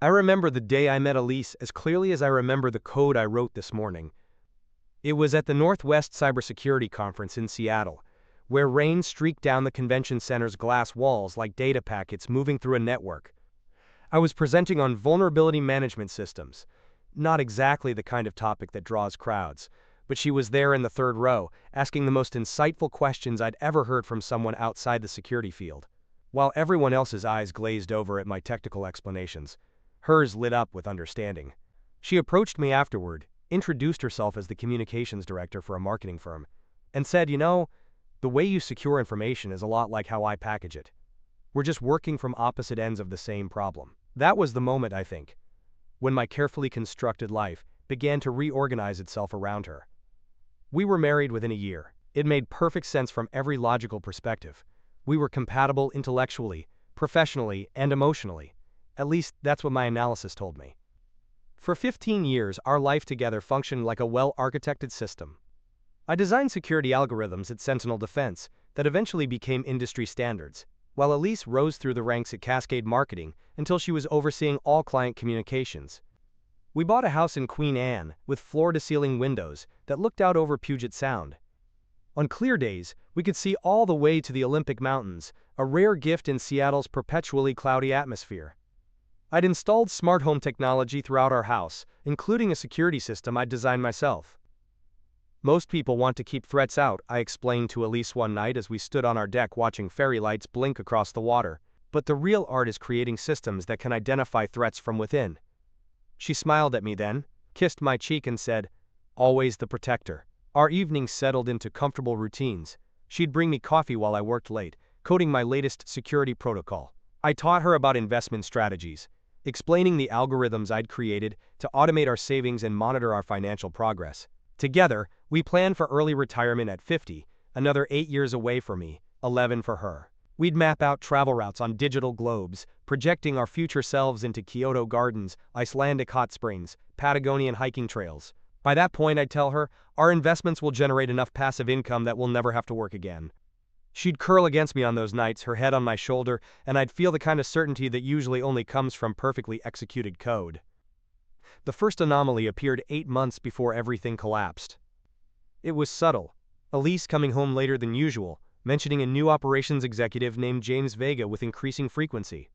I remember the day I met Elise as clearly as I remember the code I wrote this morning. It was at the Northwest Cybersecurity Conference in Seattle, where rain streaked down the convention center's glass walls like data packets moving through a network. I was presenting on vulnerability management systems. Not exactly the kind of topic that draws crowds, but she was there in the third row, asking the most insightful questions I'd ever heard from someone outside the security field. While everyone else's eyes glazed over at my technical explanations, hers lit up with understanding. She approached me afterward, introduced herself as the communications director for a marketing firm, and said, the way you secure information is a lot like how I package it. We're just working from opposite ends of the same problem. That was the moment, I think, when my carefully constructed life began to reorganize itself around her. We were married within a year. It made perfect sense from every logical perspective. We were compatible intellectually, professionally, and emotionally. At least, that's what my analysis told me. For 15 years, our life together functioned like a well-architected system. I designed security algorithms at Sentinel Defense that eventually became industry standards, while Elise rose through the ranks at Cascade Marketing until she was overseeing all client communications. We bought a house in Queen Anne with floor-to-ceiling windows that looked out over Puget Sound. On clear days, we could see all the way to the Olympic Mountains, a rare gift in Seattle's perpetually cloudy atmosphere. I'd installed smart home technology throughout our house, including a security system I'd designed myself. Most people want to keep threats out, I explained to Elise one night as we stood on our deck watching fairy lights blink across the water. But the real art is creating systems that can identify threats from within. She smiled at me then, kissed my cheek and said, "Always the protector." Our evenings settled into comfortable routines. She'd bring me coffee while I worked late, coding my latest security protocol. I taught her about investment strategies, explaining the algorithms I'd created to automate our savings and monitor our financial progress. Together, we planned for early retirement at 50, another 8 years away for me, 11 for her. We'd map out travel routes on digital globes, projecting our future selves into Kyoto gardens, Icelandic hot springs, Patagonian hiking trails. By that point, I'd tell her, our investments will generate enough passive income that we'll never have to work again. She'd curl against me on those nights, her head on my shoulder, and I'd feel the kind of certainty that usually only comes from perfectly executed code. The first anomaly appeared 8 months before everything collapsed. It was subtle. Elise coming home later than usual, mentioning a new operations executive named James Vega with increasing frequency.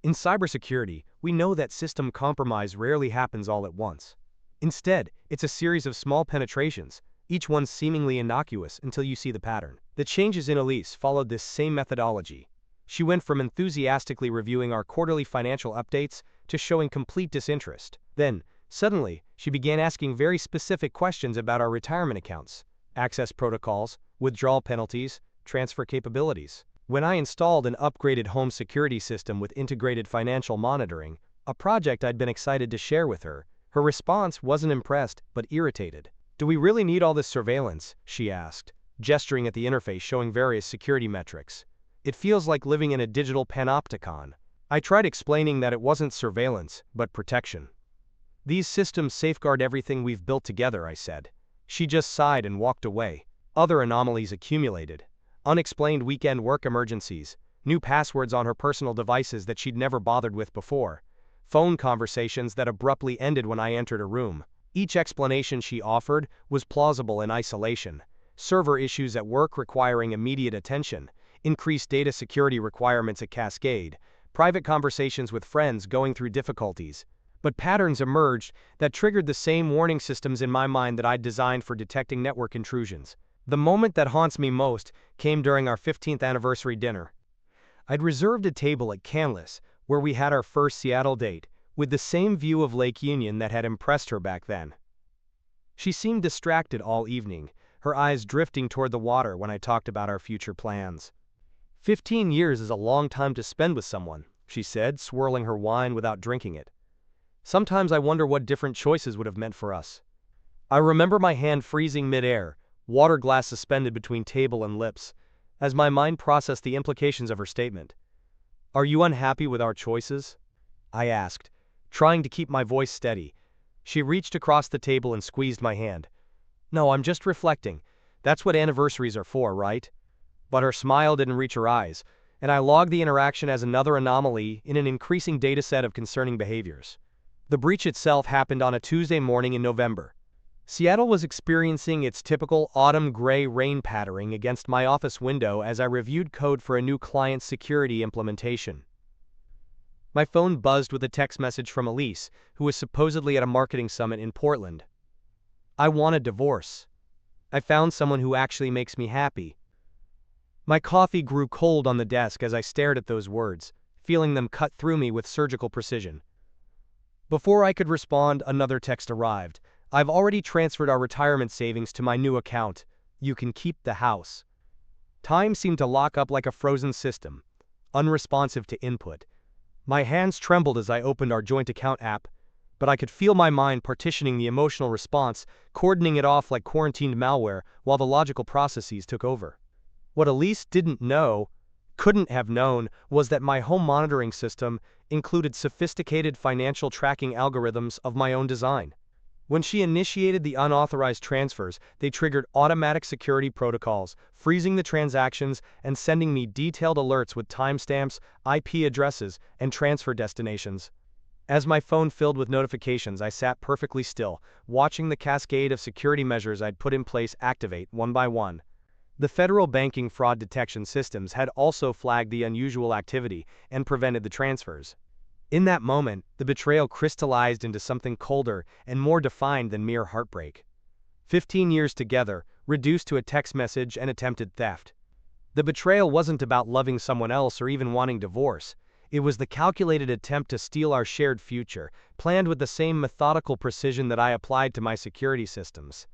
In cybersecurity, we know that system compromise rarely happens all at once. Instead, it's a series of small penetrations, each one seemingly innocuous until you see the pattern. The changes in Elise followed this same methodology. She went from enthusiastically reviewing our quarterly financial updates to showing complete disinterest. Then, suddenly, she began asking very specific questions about our retirement accounts, access protocols, withdrawal penalties, transfer capabilities. When I installed an upgraded home security system with integrated financial monitoring, a project I'd been excited to share with her, her response wasn't impressed, but irritated. "Do we really need all this surveillance?" she asked, gesturing at the interface showing various security metrics. "It feels like living in a digital panopticon." I tried explaining that it wasn't surveillance, but protection. "These systems safeguard everything we've built together," I said. She just sighed and walked away. Other anomalies accumulated. Unexplained weekend work emergencies, new passwords on her personal devices that she'd never bothered with before, phone conversations that abruptly ended when I entered a room. Each explanation she offered was plausible in isolation. Server issues at work requiring immediate attention, increased data security requirements at Cascade, private conversations with friends going through difficulties. But patterns emerged that triggered the same warning systems in my mind that I'd designed for detecting network intrusions. The moment that haunts me most came during our 15th anniversary dinner. I'd reserved a table at Canlis, where we had our first Seattle date, with the same view of Lake Union that had impressed her back then. She seemed distracted all evening, her eyes drifting toward the water when I talked about our future plans. 15 years is a long time to spend with someone, she said, swirling her wine without drinking it. Sometimes I wonder what different choices would have meant for us. I remember my hand freezing mid-air, water glass suspended between table and lips, as my mind processed the implications of her statement. "Are you unhappy with our choices?" I asked, trying to keep my voice steady. She reached across the table and squeezed my hand. "No, I'm just reflecting. That's what anniversaries are for, right?" But her smile didn't reach her eyes, and I logged the interaction as another anomaly in an increasing dataset of concerning behaviors. The breach itself happened on a Tuesday morning in November. Seattle was experiencing its typical autumn gray rain pattering against my office window as I reviewed code for a new client security implementation. My phone buzzed with a text message from Elise, who was supposedly at a marketing summit in Portland. "I want a divorce. I found someone who actually makes me happy." My coffee grew cold on the desk as I stared at those words, feeling them cut through me with surgical precision. Before I could respond, another text arrived. "I've already transferred our retirement savings to my new account. You can keep the house." Time seemed to lock up like a frozen system, unresponsive to input. My hands trembled as I opened our joint account app, but I could feel my mind partitioning the emotional response, cordoning it off like quarantined malware, while the logical processes took over. What Elise couldn't have known, was that my home monitoring system included sophisticated financial tracking algorithms of my own design. When she initiated the unauthorized transfers, they triggered automatic security protocols, freezing the transactions and sending me detailed alerts with timestamps, IP addresses, and transfer destinations. As my phone filled with notifications, I sat perfectly still, watching the cascade of security measures I'd put in place activate one by one. The federal banking fraud detection systems had also flagged the unusual activity and prevented the transfers. In that moment, the betrayal crystallized into something colder and more defined than mere heartbreak. 15 years together, reduced to a text message and attempted theft. The betrayal wasn't about loving someone else or even wanting divorce. It was the calculated attempt to steal our shared future, planned with the same methodical precision that I applied to my security systems.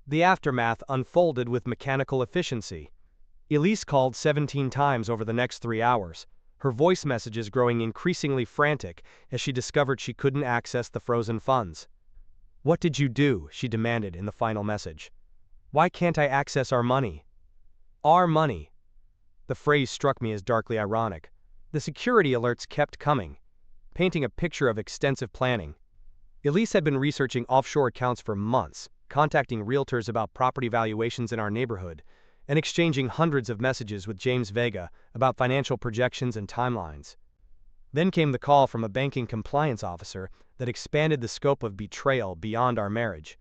The aftermath unfolded with mechanical efficiency. Elise called 17 times over the next 3 hours, her voice messages growing increasingly frantic as she discovered she couldn't access the frozen funds. "What did you do?" she demanded in the final message. "Why can't I access our money?" Our money. The phrase struck me as darkly ironic. The security alerts kept coming, painting a picture of extensive planning. Elise had been researching offshore accounts for months, contacting realtors about property valuations in our neighborhood, and exchanging hundreds of messages with James Vega about financial projections and timelines. Then came the call from a banking compliance officer that expanded the scope of betrayal beyond our marriage.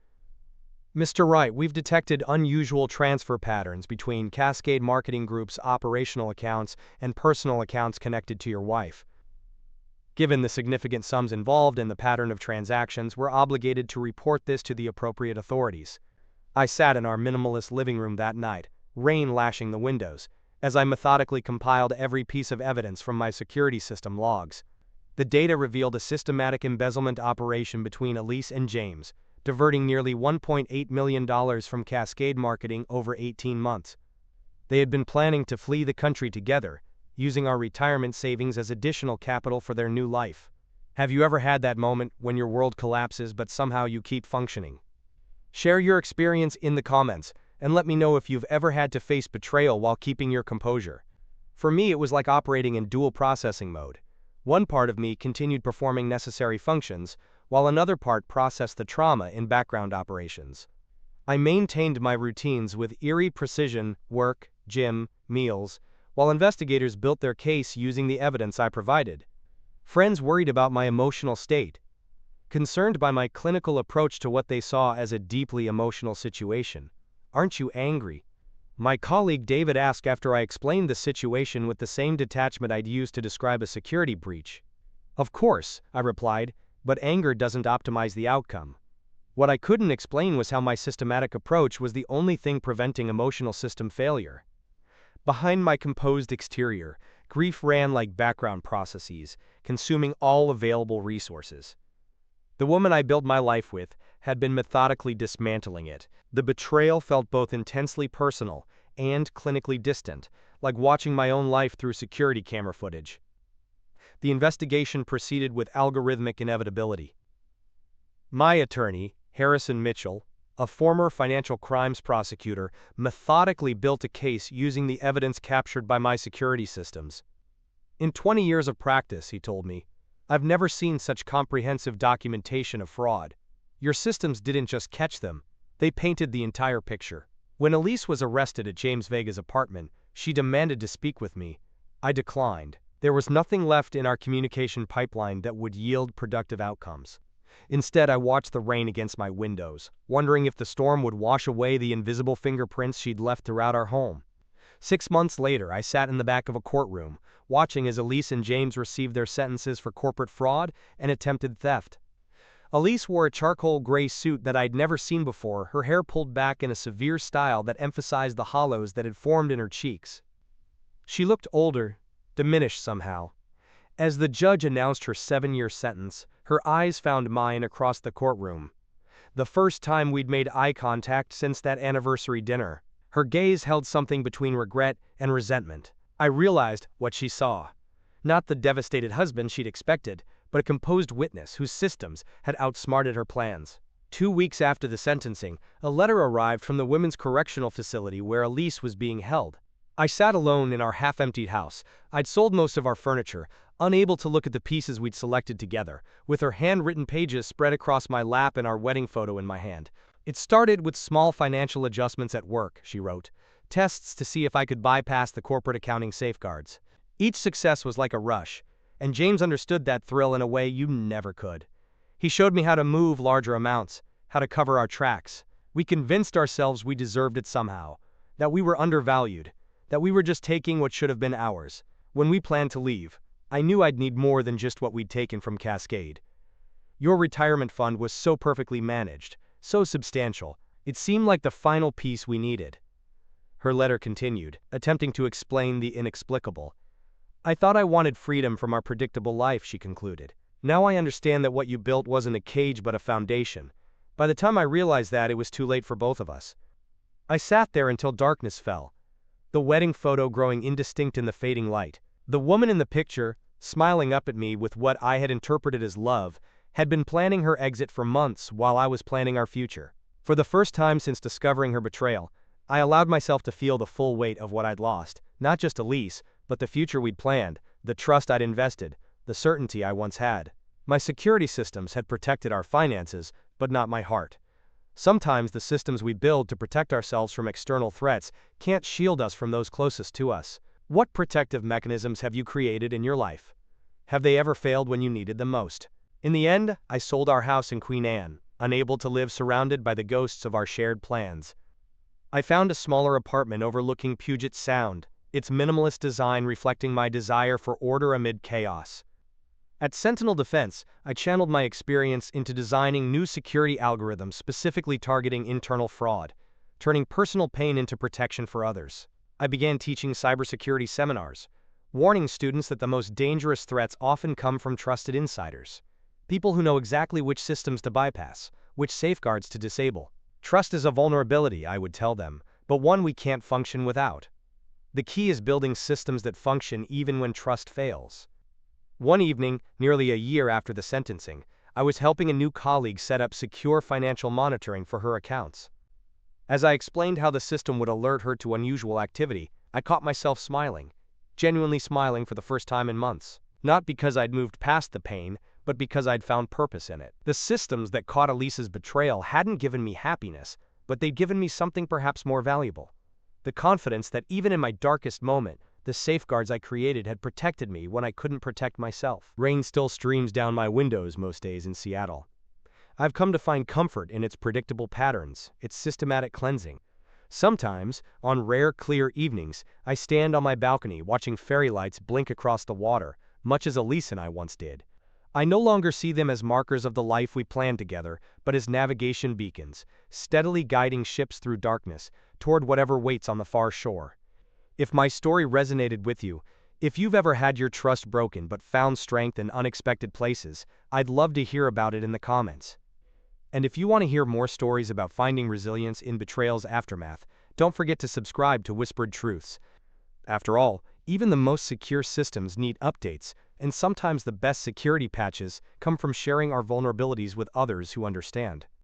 "Mr. Wright, we've detected unusual transfer patterns between Cascade Marketing Group's operational accounts and personal accounts connected to your wife. Given the significant sums involved and the pattern of transactions, we're obligated to report this to the appropriate authorities." I sat in our minimalist living room that night, rain lashing the windows, as I methodically compiled every piece of evidence from my security system logs. The data revealed a systematic embezzlement operation between Elise and James, diverting nearly $1.8 million from Cascade Marketing over 18 months. They had been planning to flee the country together, using our retirement savings as additional capital for their new life. Have you ever had that moment when your world collapses but somehow you keep functioning? Share your experience in the comments, and let me know if you've ever had to face betrayal while keeping your composure. For me, it was like operating in dual processing mode. One part of me continued performing necessary functions, while another part processed the trauma in background operations. I maintained my routines with eerie precision: work, gym, meals, while investigators built their case using the evidence I provided. Friends worried about my emotional state, concerned by my clinical approach to what they saw as a deeply emotional situation. "Aren't you angry?" my colleague David asked after I explained the situation with the same detachment I'd used to describe a security breach. "Of course," I replied, "but anger doesn't optimize the outcome." What I couldn't explain was how my systematic approach was the only thing preventing emotional system failure. Behind my composed exterior, grief ran like background processes, consuming all available resources. The woman I built my life with had been methodically dismantling it. The betrayal felt both intensely personal and clinically distant, like watching my own life through security camera footage. The investigation proceeded with algorithmic inevitability. My attorney, Harrison Mitchell, a former financial crimes prosecutor, methodically built a case using the evidence captured by my security systems. "In 20 years of practice," he told me, "I've never seen such comprehensive documentation of fraud. Your systems didn't just catch them, they painted the entire picture." When Elise was arrested at James Vega's apartment, she demanded to speak with me, I declined. There was nothing left in our communication pipeline that would yield productive outcomes. Instead, I watched the rain against my windows, wondering if the storm would wash away the invisible fingerprints she'd left throughout our home. 6 months later, I sat in the back of a courtroom, watching as Elise and James received their sentences for corporate fraud and attempted theft. Elise wore a charcoal gray suit that I'd never seen before, her hair pulled back in a severe style that emphasized the hollows that had formed in her cheeks. She looked older, diminished somehow. As the judge announced her 7-year sentence, her eyes found mine across the courtroom. The first time we'd made eye contact since that anniversary dinner. Her gaze held something between regret and resentment. I realized what she saw. Not the devastated husband she'd expected, but a composed witness whose systems had outsmarted her plans. 2 weeks after the sentencing, a letter arrived from the women's correctional facility where Elise was being held. I sat alone in our half-emptied house. I'd sold most of our furniture, unable to look at the pieces we'd selected together, with her handwritten pages spread across my lap and our wedding photo in my hand. It started with small financial adjustments at work, she wrote, tests to see if I could bypass the corporate accounting safeguards. Each success was like a rush, and James understood that thrill in a way you never could. He showed me how to move larger amounts, how to cover our tracks. We convinced ourselves we deserved it somehow, that we were undervalued, that we were just taking what should have been ours. When we planned to leave, I knew I'd need more than just what we'd taken from Cascade. Your retirement fund was so perfectly managed, so substantial, it seemed like the final piece we needed. Her letter continued, attempting to explain the inexplicable. I thought I wanted freedom from our predictable life, she concluded. Now I understand that what you built wasn't a cage but a foundation. By the time I realized that, it was too late for both of us. I sat there until darkness fell, the wedding photo growing indistinct in the fading light. The woman in the picture, smiling up at me with what I had interpreted as love, had been planning her exit for months while I was planning our future. For the first time since discovering her betrayal, I allowed myself to feel the full weight of what I'd lost, not just Elise, but the future we'd planned, the trust I'd invested, the certainty I once had. My security systems had protected our finances, but not my heart. Sometimes the systems we build to protect ourselves from external threats can't shield us from those closest to us. What protective mechanisms have you created in your life? Have they ever failed when you needed them most? In the end, I sold our house in Queen Anne, unable to live surrounded by the ghosts of our shared plans. I found a smaller apartment overlooking Puget Sound, its minimalist design reflecting my desire for order amid chaos. At Sentinel Defense, I channeled my experience into designing new security algorithms specifically targeting internal fraud, turning personal pain into protection for others. I began teaching cybersecurity seminars, warning students that the most dangerous threats often come from trusted insiders. People who know exactly which systems to bypass, which safeguards to disable. Trust is a vulnerability, I would tell them, but one we can't function without. The key is building systems that function even when trust fails. One evening, nearly a year after the sentencing, I was helping a new colleague set up secure financial monitoring for her accounts. As I explained how the system would alert her to unusual activity, I caught myself smiling, genuinely smiling for the first time in months. Not because I'd moved past the pain, but because I'd found purpose in it. The systems that caught Elise's betrayal hadn't given me happiness, but they'd given me something perhaps more valuable. The confidence that even in my darkest moment, the safeguards I created had protected me when I couldn't protect myself. Rain still streams down my windows most days in Seattle. I've come to find comfort in its predictable patterns, its systematic cleansing. Sometimes, on rare, clear evenings, I stand on my balcony watching fairy lights blink across the water, much as Elise and I once did. I no longer see them as markers of the life we planned together, but as navigation beacons, steadily guiding ships through darkness, toward whatever waits on the far shore. If my story resonated with you, if you've ever had your trust broken but found strength in unexpected places, I'd love to hear about it in the comments. And if you want to hear more stories about finding resilience in betrayal's aftermath, don't forget to subscribe to Whispered Truths. After all, even the most secure systems need updates, and sometimes the best security patches come from sharing our vulnerabilities with others who understand.